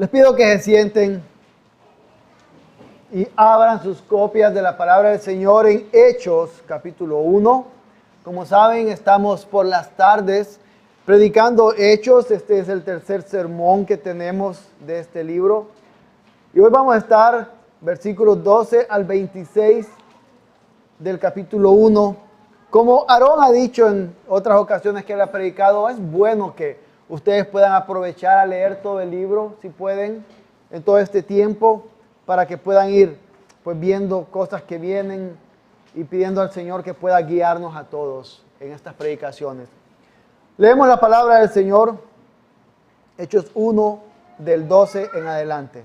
Les pido que se sienten y abran sus copias de la palabra del Señor en Hechos, capítulo 1. Como saben, estamos por las tardes predicando Hechos. Este es el tercer sermón que tenemos de este libro. Y hoy vamos a estar versículos 12 al 26 del capítulo 1. Como Aarón ha dicho en otras ocasiones que él ha predicado, es bueno que ustedes puedan aprovechar a leer todo el libro, si pueden, en todo este tiempo, para que puedan ir pues viendo cosas que vienen y pidiendo al Señor que pueda guiarnos a todos en estas predicaciones. Leemos la palabra del Señor, Hechos 1, del 12 en adelante.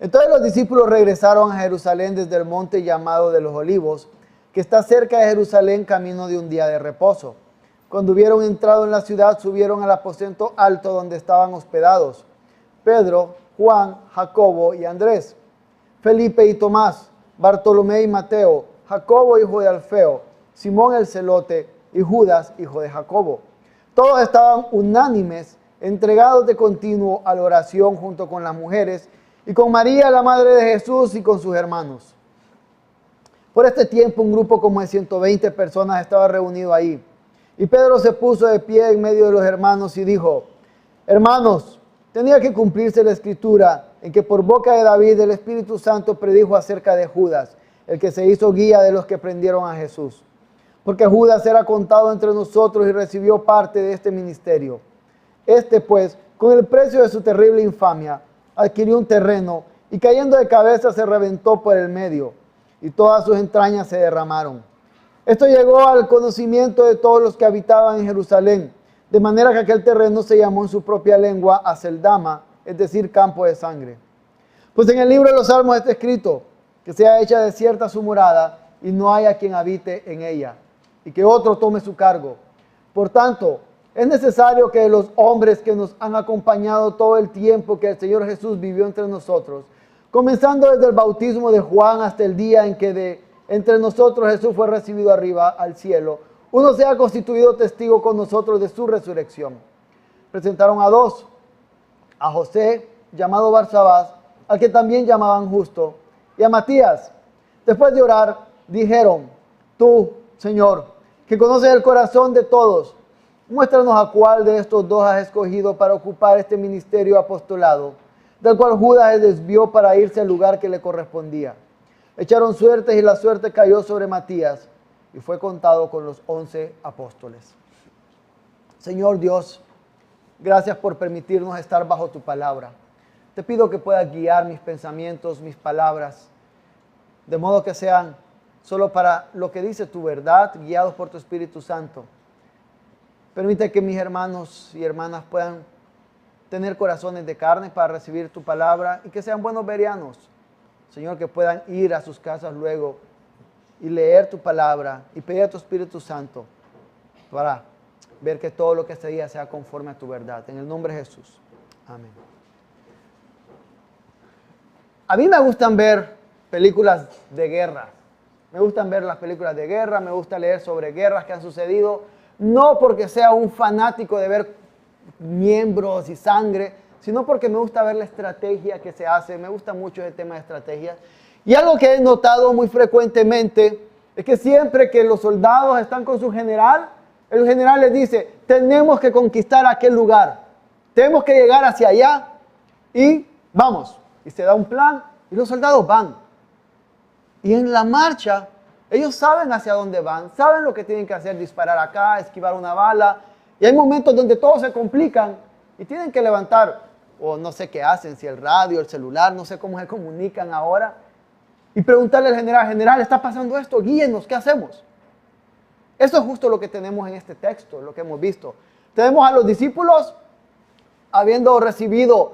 Entonces los discípulos regresaron a Jerusalén desde el monte llamado de los Olivos, que está cerca de Jerusalén, camino de un día de reposo. Cuando hubieron entrado en la ciudad, subieron al aposento alto donde estaban hospedados Pedro, Juan, Jacobo y Andrés, Felipe y Tomás, Bartolomé y Mateo, Jacobo hijo de Alfeo, Simón el celote y Judas hijo de Jacobo. Todos estaban unánimes, entregados de continuo a la oración junto con las mujeres y con María, la madre de Jesús, y con sus hermanos. Por este tiempo, un grupo como de 120 personas estaba reunido ahí. Y Pedro se puso de pie en medio de los hermanos y dijo: Hermanos, tenía que cumplirse la escritura en que por boca de David el Espíritu Santo predijo acerca de Judas, el que se hizo guía de los que prendieron a Jesús. Porque Judas era contado entre nosotros y recibió parte de este ministerio. Este pues, con el precio de su terrible infamia, adquirió un terreno y cayendo de cabeza se reventó por el medio y todas sus entrañas se derramaron. Esto llegó al conocimiento de todos los que habitaban en Jerusalén, de manera que aquel terreno se llamó en su propia lengua Aceldama, es decir, campo de sangre. Pues en el libro de los Salmos está escrito que sea hecha desierta su morada y no haya quien habite en ella, y que otro tome su cargo. Por tanto, es necesario que los hombres que nos han acompañado todo el tiempo que el Señor Jesús vivió entre nosotros, comenzando desde el bautismo de Juan hasta el día en que entre nosotros Jesús fue recibido arriba al cielo, uno sea constituido testigo con nosotros de su resurrección. Presentaron a dos, a José, llamado Barsabás, al que también llamaban Justo, y a Matías. Después de orar, dijeron: Tú, Señor, que conoces el corazón de todos, muéstranos a cuál de estos dos has escogido para ocupar este ministerio apostolado, del cual Judas se desvió para irse al lugar que le correspondía. Echaron suertes y la suerte cayó sobre Matías y fue contado con los 11 apóstoles. Señor Dios, gracias por permitirnos estar bajo tu palabra. Te pido que puedas guiar mis pensamientos, mis palabras, de modo que sean solo para lo que dice tu verdad, guiados por tu Espíritu Santo. Permite que mis hermanos y hermanas puedan tener corazones de carne para recibir tu palabra y que sean buenos bereanos. Señor, que puedan ir a sus casas luego y leer tu palabra y pedir a tu Espíritu Santo para ver que todo lo que se diga sea conforme a tu verdad. En el nombre de Jesús. Amén. A mí me gustan ver películas de guerra. Me gustan ver las películas de guerra, me gusta leer sobre guerras que han sucedido, no porque sea un fanático de ver miembros y sangre, sino porque me gusta ver la estrategia que se hace. Me gusta mucho el tema de estrategia. Y algo que he notado muy frecuentemente es que siempre que los soldados están con su general, el general les dice: tenemos que conquistar aquel lugar, tenemos que llegar hacia allá y vamos. Y se da un plan y los soldados van. Y en la marcha, ellos saben hacia dónde van, saben lo que tienen que hacer: disparar acá, esquivar una bala. Y hay momentos donde todos se complican y tienen que levantar, o no sé qué hacen, si el radio, el celular, no sé cómo se comunican ahora, y preguntarle al general: general, está pasando esto, guíenos, ¿qué hacemos? Eso es justo lo que tenemos en este texto, lo que hemos visto. Tenemos a los discípulos habiendo recibido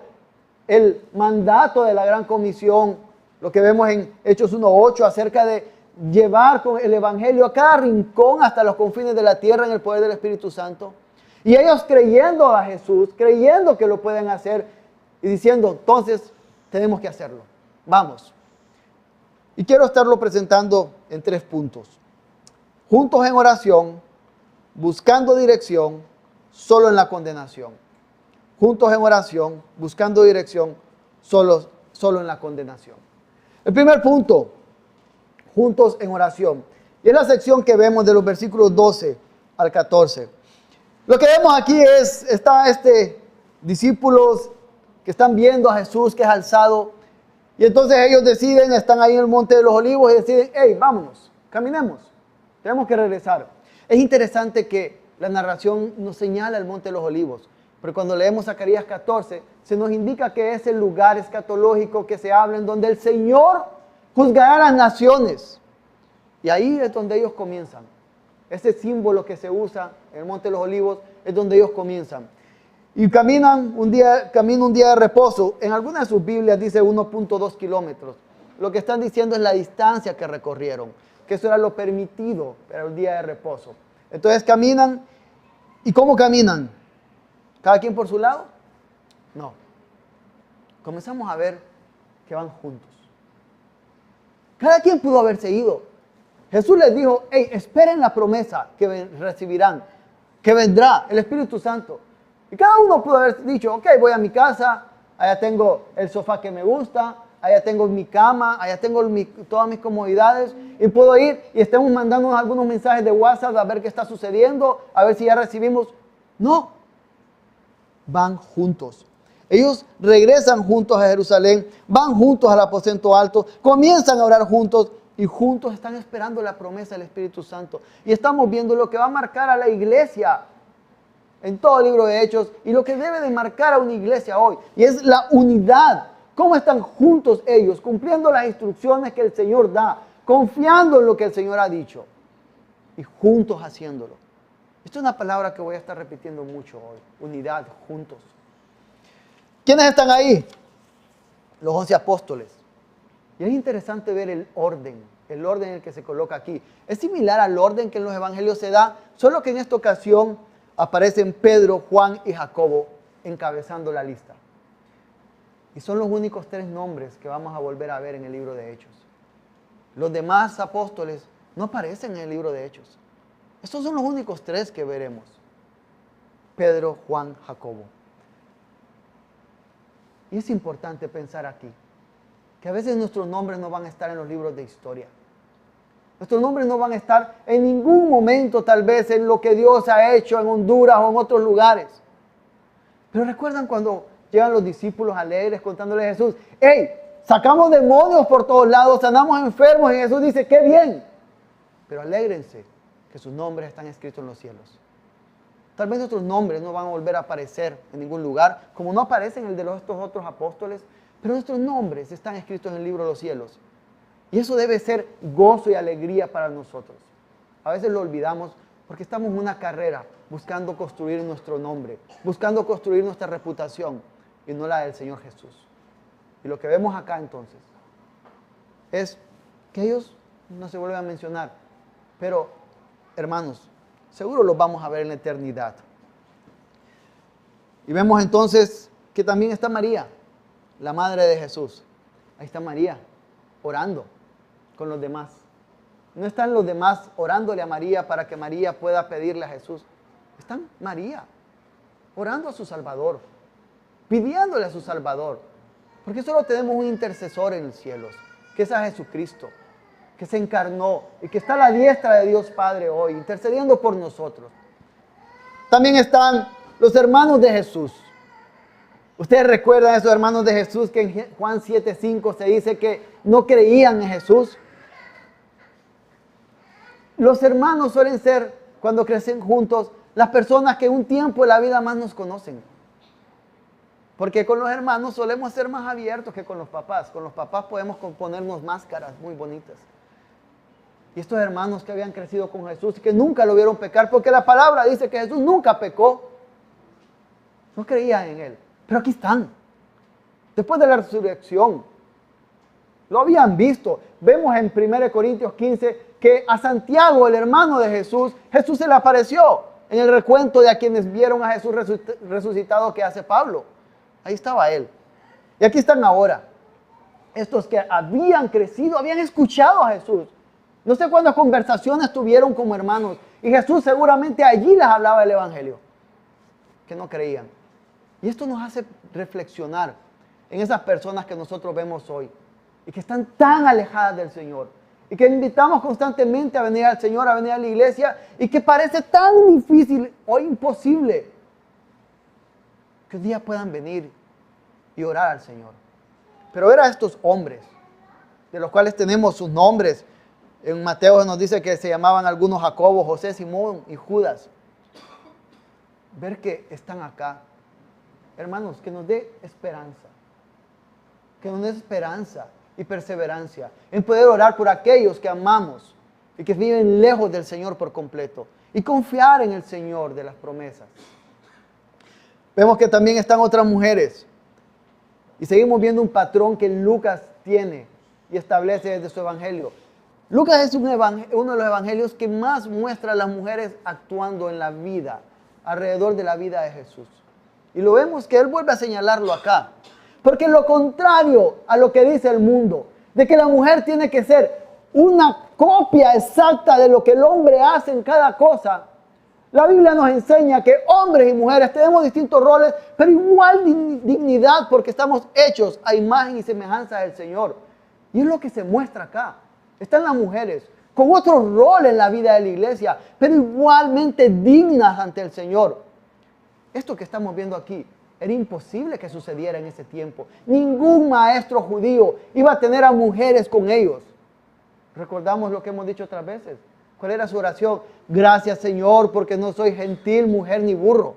el mandato de la gran comisión, lo que vemos en Hechos 1:8, acerca de llevar con el evangelio a cada rincón hasta los confines de la tierra en el poder del Espíritu Santo. Y ellos creyendo a Jesús, creyendo que lo pueden hacer y diciendo: entonces tenemos que hacerlo, vamos. Y quiero estarlo presentando en 3 puntos. Juntos en oración, buscando dirección, solo en la condenación. juntos en oración, buscando dirección, solo en la condenación. El primer punto, juntos en oración. Y es la sección que vemos de los versículos 12 al 14. Lo que vemos aquí está discípulos que están viendo a Jesús que es alzado. Y entonces ellos deciden, están ahí en el Monte de los Olivos y deciden, hey, vámonos, caminemos, tenemos que regresar. Es interesante que la narración nos señala el Monte de los Olivos, pero cuando leemos Zacarías 14, se nos indica que es el lugar escatológico que se habla en donde el Señor juzgará a las naciones. Y ahí es donde ellos comienzan. Ese símbolo que se usa en el Monte de los Olivos es donde ellos comienzan. Y caminan un día de reposo. En alguna de sus Biblias dice 1.2 kilómetros. Lo que están diciendo es la distancia que recorrieron, que eso era lo permitido para el día de reposo. Entonces caminan. ¿Y cómo caminan? ¿Cada quien por su lado? No. Comenzamos a ver que van juntos. Cada quien pudo haberse ido. Jesús les dijo, hey, esperen la promesa que recibirán, que vendrá el Espíritu Santo. Y cada uno pudo haber dicho, ok, voy a mi casa, allá tengo el sofá que me gusta, allá tengo mi cama, allá tengo todas mis comodidades, y puedo ir y estemos mandándonos algunos mensajes de WhatsApp a ver qué está sucediendo, a ver si ya recibimos. No, van juntos. Ellos regresan juntos a Jerusalén, van juntos al aposento alto, comienzan a orar juntos y juntos están esperando la promesa del Espíritu Santo. Y estamos viendo lo que va a marcar a la iglesia en todo el libro de Hechos y lo que debe de marcar a una iglesia hoy. Y es la unidad. ¿Cómo están juntos ellos, cumpliendo las instrucciones que el Señor da, confiando en lo que el Señor ha dicho y juntos haciéndolo? Esta es una palabra que voy a estar repitiendo mucho hoy. Unidad, juntos. ¿Quiénes están ahí? Los 11 apóstoles. Y es interesante ver el orden en el que se coloca aquí. Es similar al orden que en los evangelios se da, solo que en esta ocasión aparecen Pedro, Juan y Jacobo encabezando la lista. Y son los únicos 3 nombres que vamos a volver a ver en el libro de Hechos. Los demás apóstoles no aparecen en el libro de Hechos. Estos son los únicos 3 que veremos. Pedro, Juan, Jacobo. Y es importante pensar aquí que a veces nuestros nombres no van a estar en los libros de historia. Nuestros nombres no van a estar en ningún momento, tal vez, en lo que Dios ha hecho en Honduras o en otros lugares. Pero recuerdan cuando llegan los discípulos alegres contándole a Jesús, ¡hey! Sacamos demonios por todos lados, sanamos enfermos, y Jesús dice, ¡qué bien! Pero alégrense que sus nombres están escritos en los cielos. Tal vez nuestros nombres no van a volver a aparecer en ningún lugar, como no aparecen en el de estos otros apóstoles, pero nuestros nombres están escritos en el libro de los cielos. Y eso debe ser gozo y alegría para nosotros. A veces lo olvidamos porque estamos en una carrera buscando construir nuestro nombre, buscando construir nuestra reputación y no la del Señor Jesús. Y lo que vemos acá entonces es que ellos no se vuelven a mencionar, pero hermanos, seguro los vamos a ver en la eternidad. Y vemos entonces que también está María, la madre de Jesús. Ahí está María, orando con los demás. No están los demás orándole a María para que María pueda pedirle a Jesús. Están María, orando a su Salvador, pidiéndole a su Salvador. Porque solo tenemos un intercesor en los cielos, que es a Jesucristo, que se encarnó y que está a la diestra de Dios Padre hoy, intercediendo por nosotros. También están los hermanos de Jesús. Ustedes recuerdan a esos hermanos de Jesús que en Juan 7:5 se dice que no creían en Jesús. Los hermanos suelen ser, cuando crecen juntos, las personas que un tiempo de la vida más nos conocen. Porque con los hermanos solemos ser más abiertos que con los papás. Con los papás podemos ponernos máscaras muy bonitas. Y estos hermanos que habían crecido con Jesús y que nunca lo vieron pecar, porque la palabra dice que Jesús nunca pecó, no creían en Él. Pero aquí están. Después de la resurrección, lo habían visto. Vemos en 1 Corintios 15 que a Santiago, el hermano de Jesús, Jesús se le apareció en el recuento de a quienes vieron a Jesús resucitado que hace Pablo. Ahí estaba él. Y aquí están ahora. Estos que habían crecido, habían escuchado a Jesús. No sé cuántas conversaciones tuvieron como hermanos. Y Jesús seguramente allí les hablaba el evangelio. Que no creían. Y esto nos hace reflexionar en esas personas que nosotros vemos hoy y que están tan alejadas del Señor y que invitamos constantemente a venir al Señor, a venir a la iglesia y que parece tan difícil o imposible que un día puedan venir y orar al Señor. Pero ver a estos hombres, de los cuales tenemos sus nombres, en Mateo nos dice que se llamaban algunos Jacobo, José, Simón y Judas. Ver que están acá, hermanos, que nos dé esperanza. Que nos dé esperanza y perseverancia en poder orar por aquellos que amamos y que viven lejos del Señor por completo. Y confiar en el Señor de las promesas. Vemos que también están otras mujeres. Y seguimos viendo un patrón que Lucas tiene y establece desde su evangelio. Lucas es uno de los evangelios que más muestra a las mujeres actuando en la vida, alrededor de la vida de Jesús. Y lo vemos que él vuelve a señalarlo acá. Porque lo contrario a lo que dice el mundo, de que la mujer tiene que ser una copia exacta de lo que el hombre hace en cada cosa, la Biblia nos enseña que hombres y mujeres tenemos distintos roles, pero igual dignidad porque estamos hechos a imagen y semejanza del Señor. Y es lo que se muestra acá. Están las mujeres con otro rol en la vida de la iglesia, pero igualmente dignas ante el Señor. Esto que estamos viendo aquí era imposible que sucediera en ese tiempo. Ningún maestro judío iba a tener a mujeres con ellos. Recordamos lo que hemos dicho otras veces. ¿Cuál era su oración? Gracias, Señor, porque no soy gentil, mujer ni burro.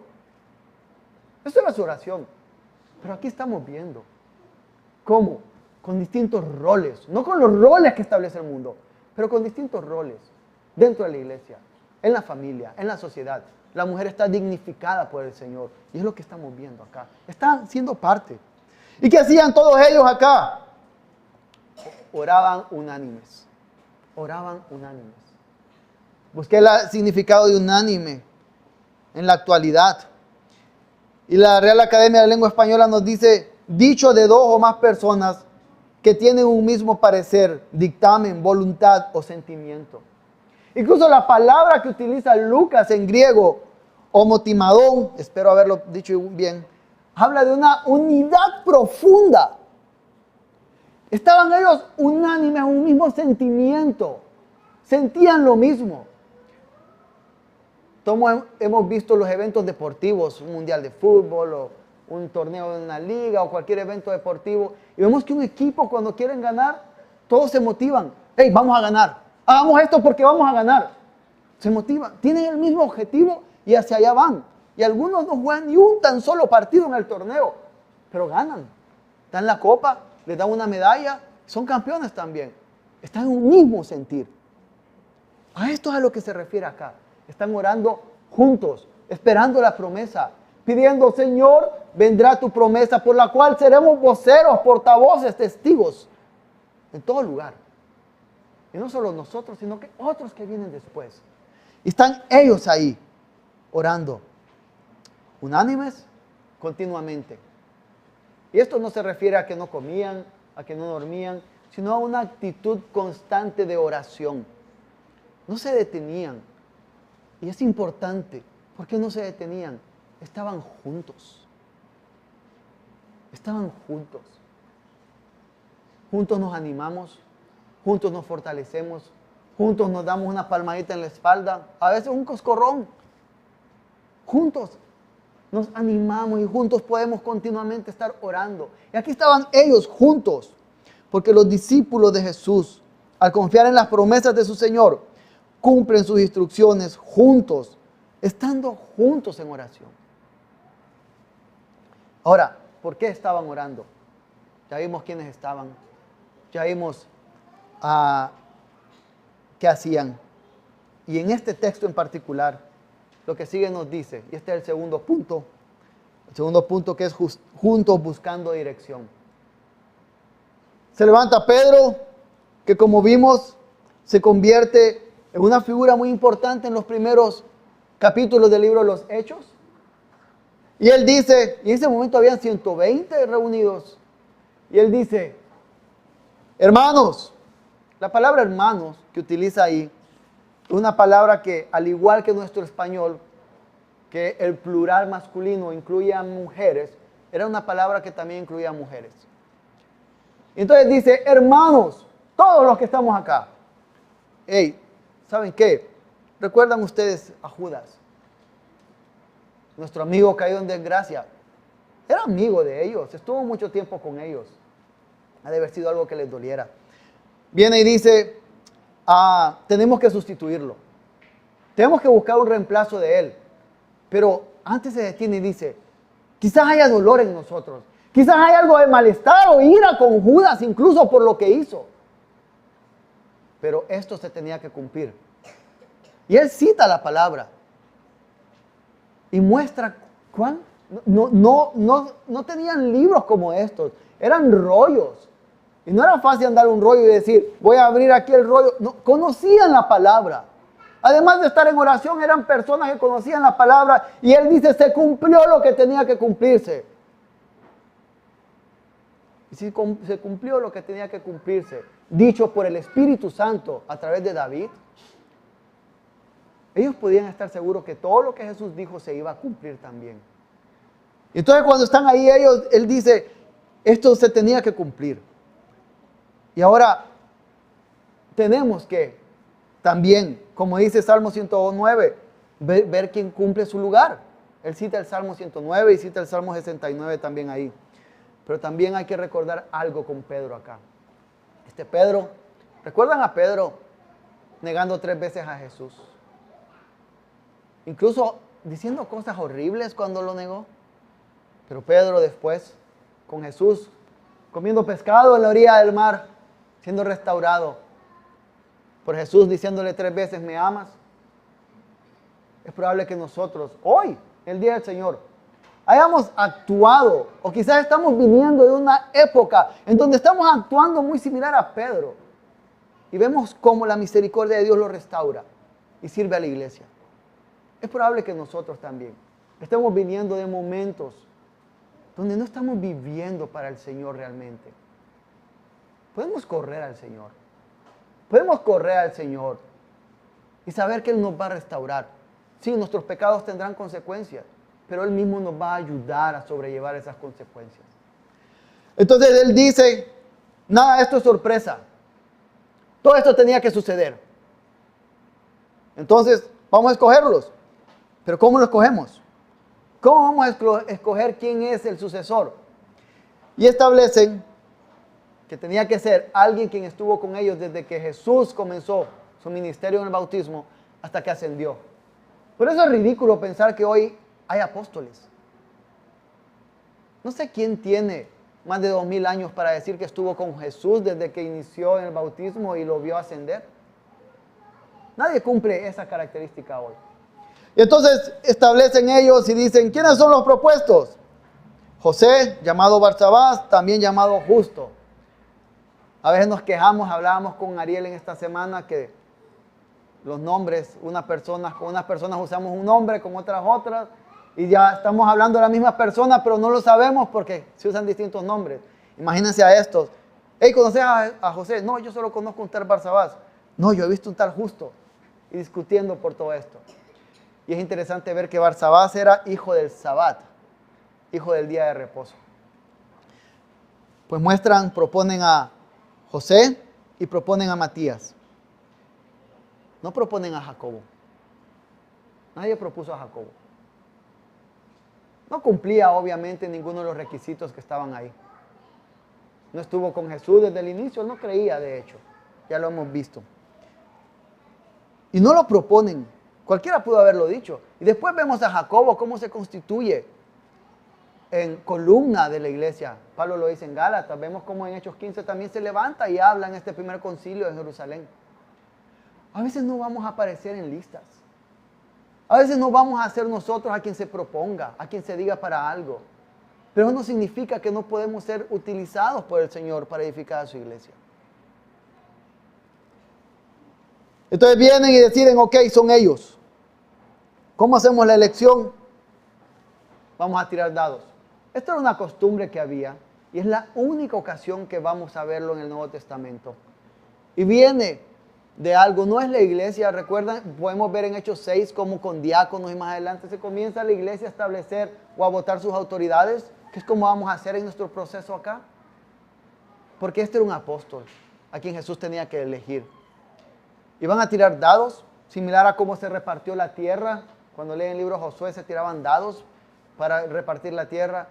Esa era su oración. Pero aquí estamos viendo cómo, con distintos roles, no con los roles que establece el mundo, pero con distintos roles dentro de la iglesia, en la familia, en la sociedad. La mujer está dignificada por el Señor. Y es lo que estamos viendo acá. Están siendo parte. ¿Y qué hacían todos ellos acá? Oraban unánimes. Oraban unánimes. Busqué el significado de unánime en la actualidad. Y la Real Academia de Lengua Española nos dice, dicho de dos o más personas que tienen un mismo parecer, dictamen, voluntad o sentimiento. Incluso la palabra que utiliza Lucas en griego, homotimadón, espero haberlo dicho bien, habla de una unidad profunda. Estaban ellos unánimes, un mismo sentimiento, sentían lo mismo. Todos hemos visto los eventos deportivos, un mundial de fútbol o un torneo de una liga o cualquier evento deportivo, y vemos que un equipo cuando quieren ganar, todos se motivan. Hey, vamos a ganar. Hagamos esto porque vamos a ganar. Se motivan, tienen el mismo objetivo y hacia allá van. Y algunos no juegan ni un tan solo partido en el torneo, pero ganan. Dan la copa, les dan una medalla, son campeones también. Están en un mismo sentir. A esto es a lo que se refiere acá. Están orando juntos, esperando la promesa, pidiendo, Señor, vendrá tu promesa por la cual seremos voceros, portavoces, testigos en todo lugar. Y no solo nosotros, sino que otros que vienen después. Y están ellos ahí, orando, unánimes, continuamente. Y esto no se refiere a que no comían, a que no dormían, sino a una actitud constante de oración. No se detenían. Y es importante, ¿por qué no se detenían? Estaban juntos. Estaban juntos. Juntos nos animamos, juntos nos fortalecemos, juntos nos damos una palmadita en la espalda, a veces un coscorrón. Juntos nos animamos y juntos podemos continuamente estar orando. Y aquí estaban ellos juntos, porque los discípulos de Jesús, al confiar en las promesas de su Señor, cumplen sus instrucciones juntos, estando juntos en oración. Ahora, ¿por qué estaban orando? Ya vimos quiénes estaban, ya vimos qué hacían. Y en este texto en particular, lo que sigue nos dice, y este es el segundo punto que es juntos buscando dirección. Se levanta Pedro, que como vimos, se convierte en una figura muy importante en los primeros capítulos del libro de los Hechos. Y él dice, y en ese momento habían 120 reunidos, y él dice, hermanos, la palabra hermanos que utiliza ahí, es una palabra que, al igual que nuestro español, que el plural masculino incluía mujeres, era una palabra que también incluía mujeres. Entonces dice, hermanos, todos los que estamos acá. Hey, ¿saben qué? ¿Recuerdan ustedes a Judas? Nuestro amigo caído en desgracia. Era amigo de ellos, estuvo mucho tiempo con ellos. Ha de haber sido algo que les doliera. Viene y dice, tenemos que sustituirlo. Tenemos que buscar un reemplazo de él. Pero antes se detiene y dice, quizás haya dolor en nosotros. Quizás haya algo de malestar o ira con Judas, incluso por lo que hizo. Pero esto se tenía que cumplir. Y él cita la palabra. Y muestra cuán... No tenían libros como estos. Eran rollos. Y no era fácil andar un rollo y decir, voy a abrir aquí el rollo. No, conocían la palabra. Además de estar en oración, eran personas que conocían la palabra. Y él dice, se cumplió lo que tenía que cumplirse. Y si se cumplió lo que tenía que cumplirse, dicho por el Espíritu Santo a través de David, ellos podían estar seguros que todo lo que Jesús dijo se iba a cumplir también. Entonces cuando están ahí él dice, esto se tenía que cumplir. Y ahora tenemos que también, como dice Salmo 109, ver quién cumple su lugar. Él cita el Salmo 109 y cita el Salmo 69 también ahí. Pero también hay que recordar algo con Pedro acá. Pedro, ¿recuerdan a Pedro negando 3 veces a Jesús? Incluso diciendo cosas horribles cuando lo negó. Pero Pedro después, con Jesús, comiendo pescado en la orilla del mar, siendo restaurado por Jesús, diciéndole 3 veces, ¿me amas? Es probable que nosotros, hoy, el día del Señor, hayamos actuado, o quizás estamos viniendo de una época en donde estamos actuando muy similar a Pedro. Y vemos cómo la misericordia de Dios lo restaura y sirve a la iglesia. Es probable que nosotros también estemos viniendo de momentos donde no estamos viviendo para el Señor realmente. Podemos correr al Señor. Podemos correr al Señor y saber que Él nos va a restaurar. Sí, nuestros pecados tendrán consecuencias, pero Él mismo nos va a ayudar a sobrellevar esas consecuencias. Entonces Él dice, nada de esto es sorpresa. Todo esto tenía que suceder. Entonces, vamos a escogerlos. Pero ¿cómo los escogemos? ¿Cómo vamos a escoger quién es el sucesor? Y establecen que tenía que ser alguien quien estuvo con ellos desde que Jesús comenzó su ministerio en el bautismo hasta que ascendió. Por eso es ridículo pensar que hoy hay apóstoles. No sé quién tiene más de 2000 años para decir que estuvo con Jesús desde que inició en el bautismo y lo vio ascender. Nadie cumple esa característica hoy. Y entonces establecen ellos y dicen, ¿quiénes son los propuestos? José, llamado Barsabás, también llamado Justo. A veces nos quejamos, hablábamos con Ariel en esta semana que los nombres, con unas personas usamos un nombre, con otras, y ya estamos hablando de la misma persona, pero no lo sabemos porque se usan distintos nombres. Imagínense a estos. Hey, ¿conoces a José? No, yo solo conozco un tal Barsabás. No, yo he visto un tal Justo. Y discutiendo por todo esto. Y es interesante ver que Barsabás era hijo del Sabbat, hijo del día de reposo. Pues proponen a José y proponen a Matías. No proponen a Jacobo. Nadie propuso a Jacobo. No cumplía obviamente ninguno de los requisitos que estaban ahí. No estuvo con Jesús desde el inicio, no creía de hecho. Ya lo hemos visto. Y no lo proponen. Cualquiera pudo haberlo dicho. Y después vemos a Jacobo cómo se constituye en columna de la iglesia. Pablo lo dice en Gálatas. Vemos cómo en Hechos 15 también se levanta y habla en este primer concilio en Jerusalén. A veces no vamos a aparecer en listas. A veces no vamos a ser nosotros a quien se proponga, a quien se diga para algo. Pero eso no significa que no podemos ser utilizados por el Señor para edificar a su iglesia. Entonces vienen y deciden, ok, son ellos. ¿Cómo hacemos la elección? Vamos a tirar dados. Esto era una costumbre que había y es la única ocasión que vamos a verlo en el Nuevo Testamento. Y viene de algo. No es la iglesia, recuerdan, podemos ver en Hechos 6 como con diáconos y más adelante se comienza la iglesia a establecer o a votar sus autoridades, que es como vamos a hacer en nuestro proceso acá. Porque este era un apóstol a quien Jesús tenía que elegir. Iban a tirar dados, similar a cómo se repartió la tierra. Cuando leen el libro de Josué se tiraban dados para repartir la tierra.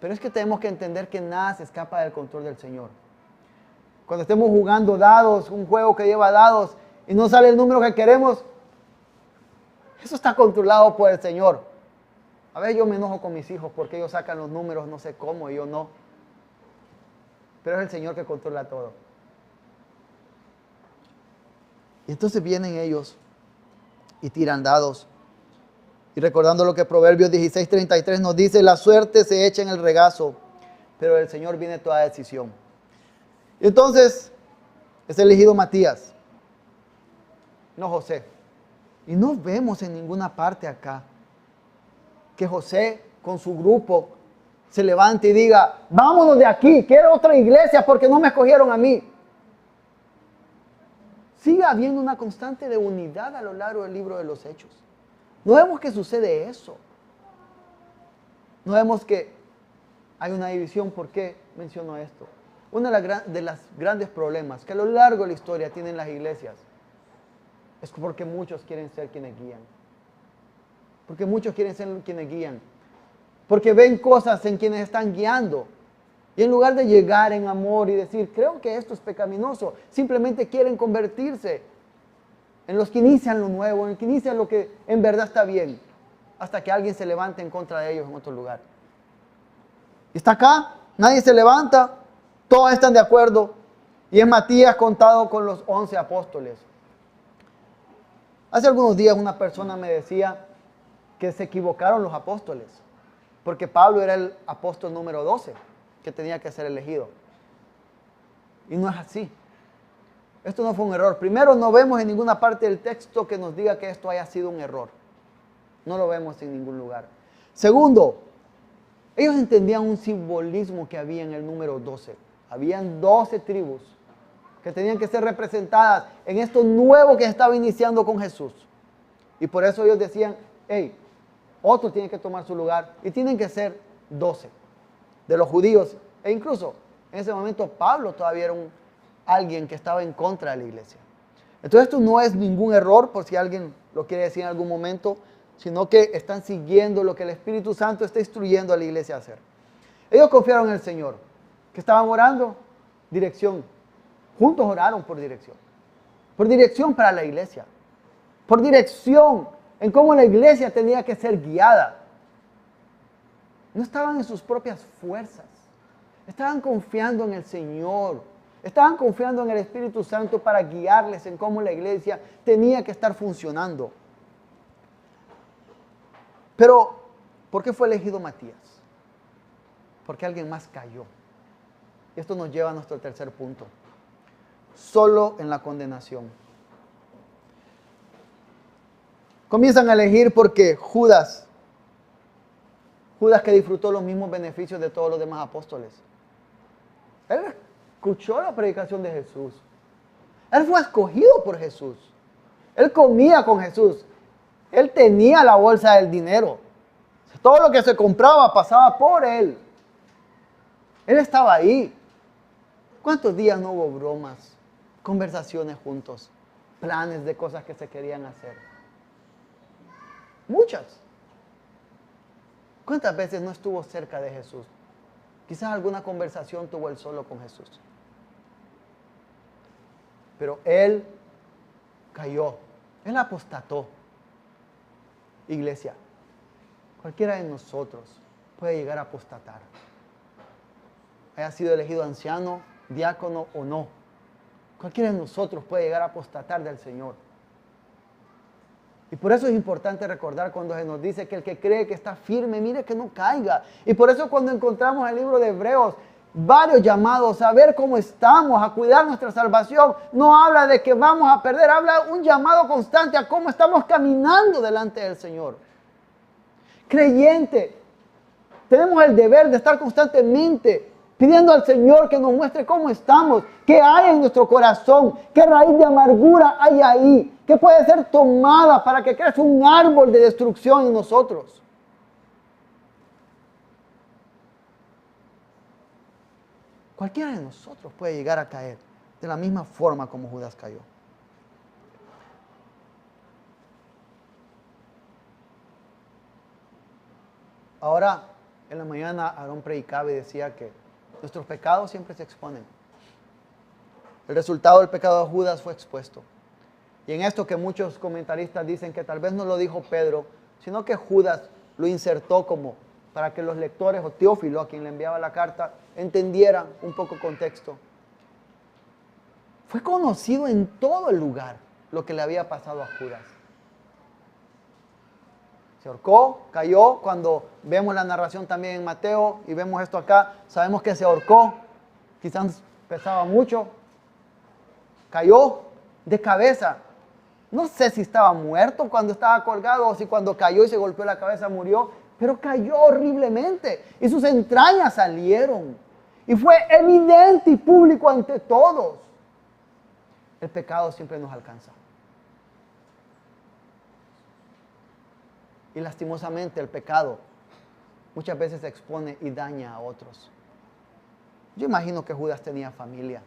Pero es que tenemos que entender que nada se escapa del control del Señor. Cuando estemos jugando dados, un juego que lleva dados y no sale el número que queremos, eso está controlado por el Señor. A veces yo me enojo con mis hijos porque ellos sacan los números no sé cómo y yo no. Pero es el Señor que controla todo. Y entonces vienen ellos y tiran dados. Y recordando lo que Proverbios 16:33 nos dice, la suerte se echa en el regazo, pero del Señor viene toda decisión. Y entonces es elegido Matías, no José. Y no vemos en ninguna parte acá que José con su grupo se levante y diga, vámonos de aquí, quiero otra iglesia porque no me escogieron a mí. Sigue habiendo una constante de unidad a lo largo del libro de los Hechos. No vemos que sucede eso. No vemos que hay una división. ¿Por qué menciono esto? Uno de los grandes problemas que a lo largo de la historia tienen las iglesias es porque muchos quieren ser quienes guían. Porque muchos quieren ser quienes guían. Porque ven cosas en quienes están guiando. Y en lugar de llegar en amor y decir, creo que esto es pecaminoso, simplemente quieren convertirse en los que inician lo nuevo, en los que inician lo que en verdad está bien, hasta que alguien se levante en contra de ellos en otro lugar. Y está acá, nadie se levanta, todos están de acuerdo. Y es Matías contado con los 11 apóstoles. Hace algunos días una persona me decía que se equivocaron los apóstoles, porque Pablo era el apóstol número 12, que tenía que ser elegido. Y no es así. Esto no fue un error. Primero, no vemos en ninguna parte del texto que nos diga que esto haya sido un error. No lo vemos en ningún lugar. Segundo, ellos entendían un simbolismo que había en el número 12. Habían 12 tribus que tenían que ser representadas en esto nuevo que estaba iniciando con Jesús. Y por eso ellos decían, hey, otro tiene que tomar su lugar y tienen que ser 12 de los judíos. E incluso en ese momento Pablo todavía era alguien que estaba en contra de la iglesia. Entonces esto no es ningún error, por si alguien lo quiere decir en algún momento, sino que están siguiendo lo que el Espíritu Santo está instruyendo a la iglesia a hacer. Ellos confiaron en el Señor. ¿Qué estaban orando? Dirección. Juntos oraron por dirección. Por dirección para la iglesia. Por dirección en cómo la iglesia tenía que ser guiada. No estaban en sus propias fuerzas. Estaban confiando en el Señor. Estaban confiando en el Espíritu Santo para guiarles en cómo la iglesia tenía que estar funcionando. Pero, ¿por qué fue elegido Matías? Porque alguien más cayó. Y esto nos lleva a nuestro tercer punto. Solo en la condenación. Comienzan a elegir porque Judas que disfrutó los mismos beneficios de todos los demás apóstoles. Él escuchó la predicación de Jesús. Él fue escogido por Jesús. Él comía con Jesús. Él tenía la bolsa del dinero. Todo lo que se compraba pasaba por él. Él estaba ahí. ¿Cuántos días no hubo bromas, conversaciones juntos, planes de cosas que se querían hacer? Muchas. ¿Cuántas veces no estuvo cerca de Jesús? Quizás alguna conversación tuvo él solo con Jesús. Pero él cayó. Él apostató. Iglesia, cualquiera de nosotros puede llegar a apostatar. Haya sido elegido anciano, diácono o no. Cualquiera de nosotros puede llegar a apostatar del Señor. Y por eso es importante recordar cuando se nos dice que el que cree que está firme, mire que no caiga. Y por eso cuando encontramos el libro de Hebreos, varios llamados a ver cómo estamos, a cuidar nuestra salvación, no habla de que vamos a perder, habla un llamado constante a cómo estamos caminando delante del Señor. Creyente, tenemos el deber de estar constantemente pidiendo al Señor que nos muestre cómo estamos, qué hay en nuestro corazón, qué raíz de amargura hay ahí, que puede ser tomada para que crezca un árbol de destrucción en nosotros. Cualquiera de nosotros puede llegar a caer de la misma forma como Judas cayó. Ahora, en la mañana, Aarón predicaba y decía que nuestros pecados siempre se exponen. El resultado del pecado de Judas fue expuesto. Y en esto que muchos comentaristas dicen que tal vez no lo dijo Pedro, sino que Judas lo insertó como para que los lectores o Teófilo, a quien le enviaba la carta, entendieran un poco el contexto. Fue conocido en todo el lugar lo que le había pasado a Judas. Se ahorcó, cayó. Cuando vemos la narración también en Mateo y vemos esto acá, sabemos que se ahorcó. Quizás pesaba mucho. Cayó de cabeza. No sé si estaba muerto cuando estaba colgado o si cuando cayó y se golpeó la cabeza murió, pero cayó horriblemente y sus entrañas salieron. Y fue evidente y público ante todos. El pecado siempre nos alcanza. Y lastimosamente el pecado muchas veces expone y daña a otros. Yo imagino que Judas tenía familia.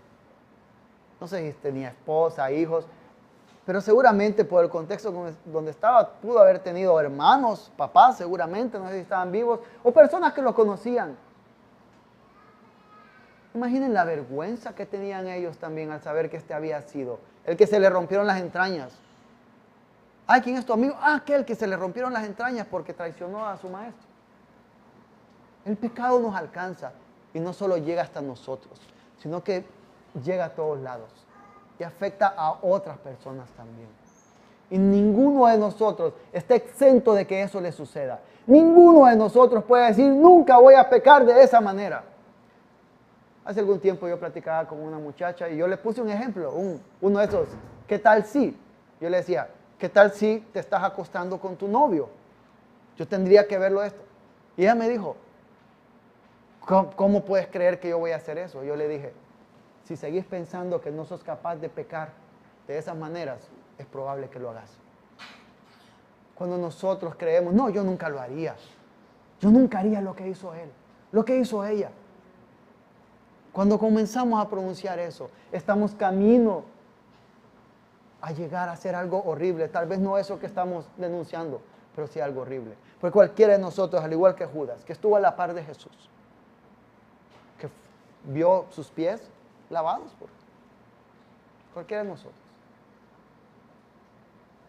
No sé si tenía esposa, hijos, pero seguramente por el contexto donde estaba pudo haber tenido hermanos, papás seguramente, no sé si estaban vivos, o personas que lo conocían. Imaginen la vergüenza que tenían ellos también al saber que este había sido el que se le rompieron las entrañas. Ay, ¿quién es tu amigo? Ah, aquel que se le rompieron las entrañas porque traicionó a su maestro. El pecado nos alcanza y no solo llega hasta nosotros, sino que llega a todos lados y afecta a otras personas también. Y ninguno de nosotros está exento de que eso le suceda. Ninguno de nosotros puede decir, nunca voy a pecar de esa manera. Hace algún tiempo yo platicaba con una muchacha y yo le puse un ejemplo, uno de esos, ¿qué tal si? Yo le decía, ¿qué tal si te estás acostando con tu novio? Yo tendría que verlo esto. Y ella me dijo, ¿cómo puedes creer que yo voy a hacer eso? Yo le dije, si seguís pensando que no sos capaz de pecar de esas maneras, es probable que lo hagas. Cuando nosotros creemos, no, yo nunca lo haría. Yo nunca haría lo que hizo él, lo que hizo ella. Cuando comenzamos a pronunciar eso, estamos camino a llegar a hacer algo horrible. Tal vez no eso que estamos denunciando, pero sí algo horrible. Porque cualquiera de nosotros, al igual que Judas, que estuvo a la par de Jesús, que vio sus pies lavados por cualquiera de nosotros,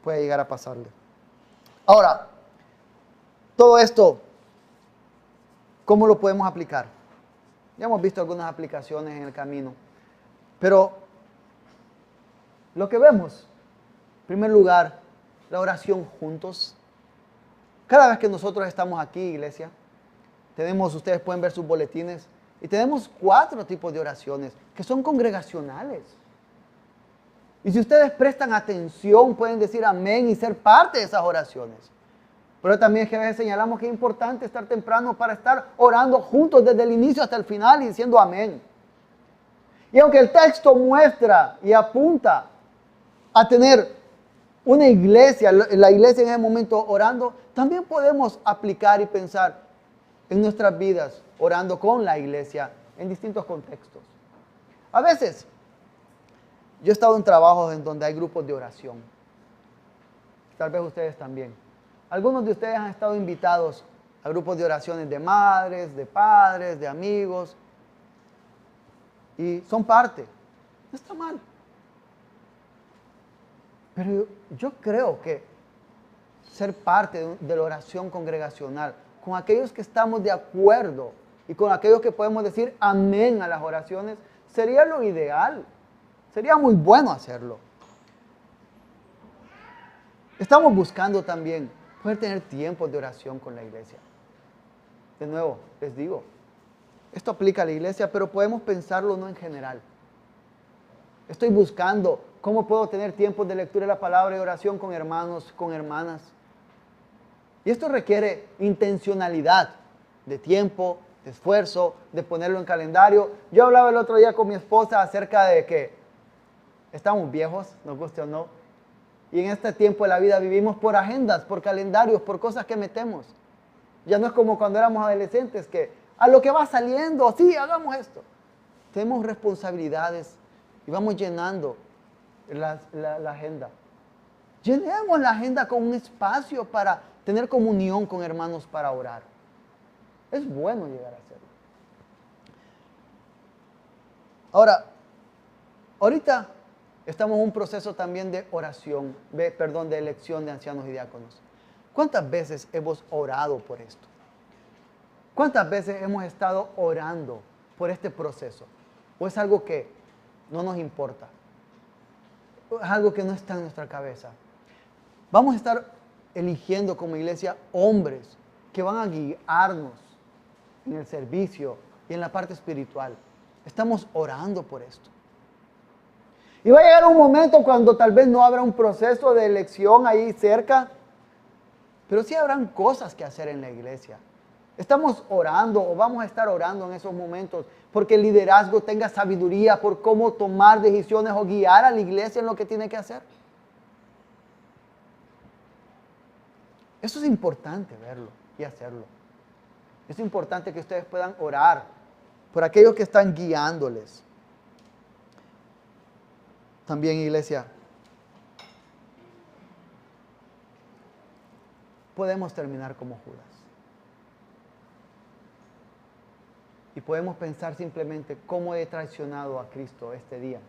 puede llegar a pasarle. Ahora, todo esto, ¿cómo lo podemos aplicar? Ya hemos visto algunas aplicaciones en el camino, pero lo que vemos, en primer lugar, la oración juntos. Cada vez que nosotros estamos aquí, iglesia, ustedes pueden ver sus boletines, y tenemos 4 tipos de oraciones que son congregacionales. Y si ustedes prestan atención, pueden decir amén y ser parte de esas oraciones. Pero también es que a veces señalamos que es importante estar temprano para estar orando juntos desde el inicio hasta el final y diciendo amén. Y aunque el texto muestra y apunta a tener una iglesia, la iglesia en ese momento orando, también podemos aplicar y pensar en nuestras vidas orando con la iglesia en distintos contextos. A veces, yo he estado en trabajos en donde hay grupos de oración. Tal vez ustedes también. Algunos de ustedes han estado invitados a grupos de oraciones de madres, de padres, de amigos. Y son parte. No está mal. Pero yo creo que ser parte de la oración congregacional, con aquellos que estamos de acuerdo y con aquellos que podemos decir amén a las oraciones, sería lo ideal. Sería muy bueno hacerlo. Estamos buscando también poder tener tiempos de oración con la iglesia. De nuevo, les digo, esto aplica a la iglesia, pero podemos pensarlo no en general. Estoy buscando cómo puedo tener tiempos de lectura de la palabra y oración con hermanos, con hermanas. Y esto requiere intencionalidad de tiempo, de esfuerzo, de ponerlo en calendario. Yo hablaba el otro día con mi esposa acerca de que estamos viejos, nos guste o no, y en este tiempo de la vida vivimos por agendas, por calendarios, por cosas que metemos. Ya no es como cuando éramos adolescentes, que a lo que va saliendo, sí, hagamos esto. Tenemos responsabilidades y vamos llenando la agenda. Llenemos la agenda con un espacio para tener comunión con hermanos para orar. Es bueno llegar a hacerlo. Ahora, ahorita estamos en un proceso también de oración, de elección de ancianos y diáconos. ¿Cuántas veces hemos orado por esto? ¿Cuántas veces hemos estado orando por este proceso? ¿O es algo que no nos importa? ¿O es algo que no está en nuestra cabeza? Vamos a estar eligiendo como iglesia hombres que van a guiarnos en el servicio y en la parte espiritual. Estamos orando por esto. Y va a llegar un momento cuando tal vez no habrá un proceso de elección ahí cerca, pero sí habrán cosas que hacer en la iglesia. Estamos orando o vamos a estar orando en esos momentos porque el liderazgo tenga sabiduría por cómo tomar decisiones o guiar a la iglesia en lo que tiene que hacer. Eso es importante verlo y hacerlo. Es importante que ustedes puedan orar por aquellos que están guiándoles. También, iglesia, podemos terminar como Judas. Y podemos pensar simplemente cómo he traicionado a Cristo este día.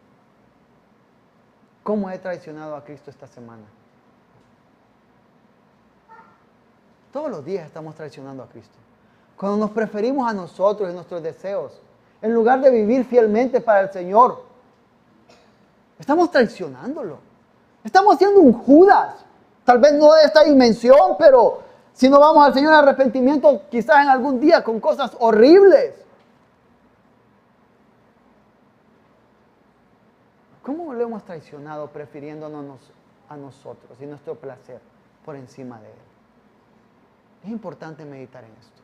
¿Cómo he traicionado a Cristo esta semana? Todos los días estamos traicionando a Cristo. Cuando nos preferimos a nosotros y nuestros deseos, en lugar de vivir fielmente para el Señor, estamos traicionándolo. Estamos siendo un Judas. Tal vez no de esta dimensión, pero si no vamos al Señor en arrepentimiento, quizás en algún día con cosas horribles. ¿Cómo lo hemos traicionado prefiriéndonos a nosotros y nuestro placer por encima de Él? Es importante meditar en esto.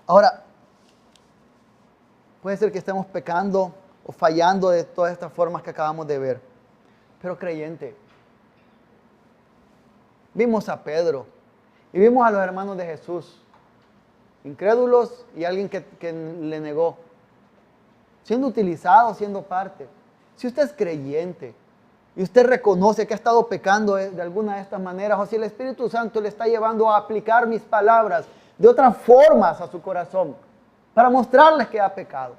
Ahora, puede ser que estemos pecando o fallando de todas estas formas que acabamos de ver. Pero creyente, vimos a Pedro y vimos a los hermanos de Jesús, incrédulos y alguien que le negó, siendo utilizado, siendo parte. Si usted es creyente y usted reconoce que ha estado pecando de alguna de estas maneras, o si el Espíritu Santo le está llevando a aplicar mis palabras de otras formas a su corazón para mostrarles que ha pecado,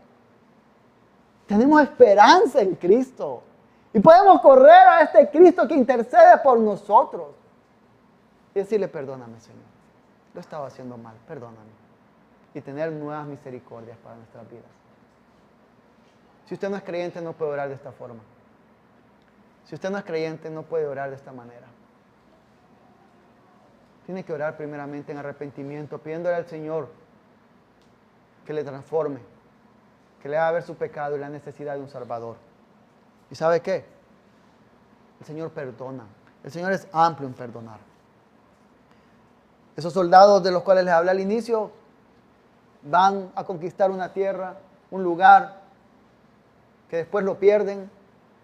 tenemos esperanza en Cristo y podemos correr a este Cristo que intercede por nosotros y decirle: perdóname, Señor, lo estaba haciendo mal, perdóname, y tener nuevas misericordias para nuestras vidas. Si usted no es creyente, no puede orar de esta forma. Si usted no es creyente, no puede orar de esta manera. Tiene que orar primeramente en arrepentimiento, pidiéndole al Señor que le transforme, que le haga ver su pecado y la necesidad de un Salvador. ¿Y sabe qué? El Señor perdona. El Señor es amplio en perdonar. Esos soldados de los cuales les hablé al inicio van a conquistar una tierra, un lugar, que después lo pierden,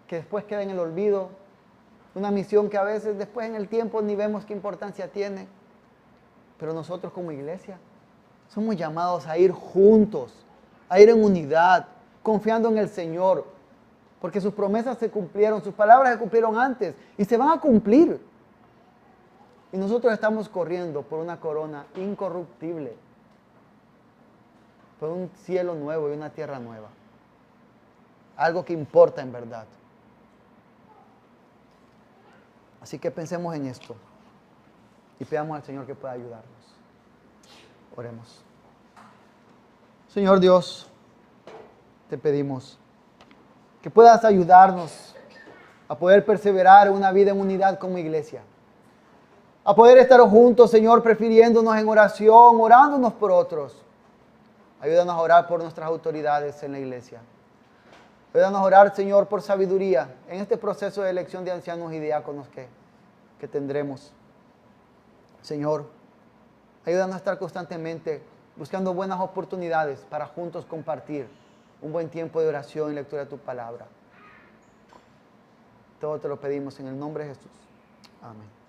que después queda en el olvido. Una misión que a veces después en el tiempo ni vemos qué importancia tiene. Pero nosotros como iglesia somos llamados a ir juntos, a ir en unidad, confiando en el Señor, porque sus promesas se cumplieron, sus palabras se cumplieron antes y se van a cumplir. Y nosotros estamos corriendo por una corona incorruptible, por un cielo nuevo y una tierra nueva. Algo que importa en verdad. Así que pensemos en esto y pidamos al Señor que pueda ayudarnos. Oremos. Señor Dios, te pedimos que puedas ayudarnos a poder perseverar en una vida en unidad como iglesia. A poder estar juntos, Señor, prefiriéndonos en oración, orándonos por otros. Ayúdanos a orar por nuestras autoridades en la iglesia. Ayúdanos a orar, Señor, por sabiduría en este proceso de elección de ancianos y diáconos que tendremos. Señor, ayúdanos a estar constantemente buscando buenas oportunidades para juntos compartir un buen tiempo de oración y lectura de tu palabra. Todo te lo pedimos en el nombre de Jesús. Amén.